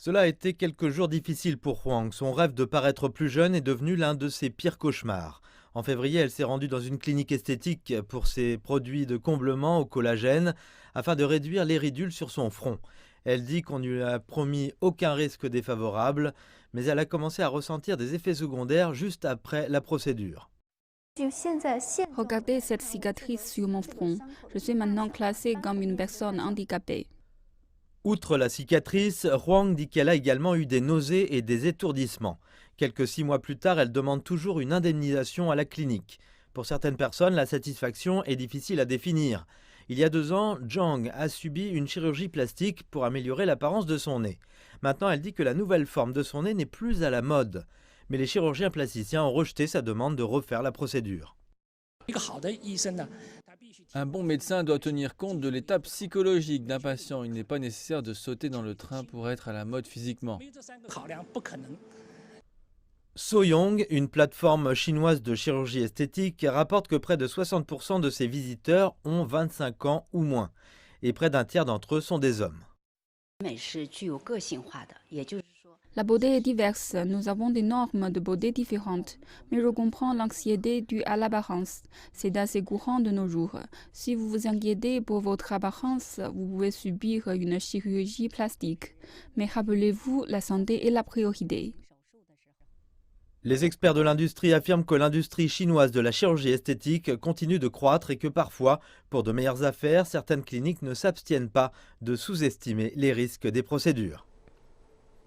Cela a été quelques jours difficiles pour Huang. Son rêve de paraître plus jeune est devenu l'un de ses pires cauchemars. En février, elle s'est rendue dans une clinique esthétique pour ses produits de comblement au collagène afin de réduire les ridules sur son front. Elle dit qu'on ne lui a promis aucun risque défavorable, mais elle a commencé à ressentir des effets secondaires juste après la procédure. Regardez cette cicatrice sur mon front. Je suis maintenant classée comme une personne handicapée. Outre la cicatrice, Huang dit qu'elle a également eu des nausées et des étourdissements. Quelques 6 mois plus tard, elle demande toujours une indemnisation à la clinique. Pour certaines personnes, la satisfaction est difficile à définir. Il y a 2 ans, Zhang a subi une chirurgie plastique pour améliorer l'apparence de son nez. Maintenant, elle dit que la nouvelle forme de son nez n'est plus à la mode. Mais les chirurgiens plasticiens ont rejeté sa demande de refaire la procédure. Un bon médecin doit tenir compte de l'état psychologique d'un patient. Il n'est pas nécessaire de sauter dans le train pour être à la mode physiquement. So-Young, une plateforme chinoise de chirurgie esthétique, rapporte que près de 60% de ses visiteurs ont 25 ans ou moins. Et près d'un tiers d'entre eux sont des hommes. La beauté est diverse. Nous avons des normes de beauté différentes. Mais je comprends l'anxiété due à l'apparence. C'est assez courant de nos jours. Si vous vous inquiétez pour votre apparence, vous pouvez subir une chirurgie plastique. Mais rappelez-vous, la santé est la priorité. Les experts de l'industrie affirment que l'industrie chinoise de la chirurgie esthétique continue de croître et que parfois, pour de meilleures affaires, certaines cliniques ne s'abstiennent pas de sous-estimer les risques des procédures.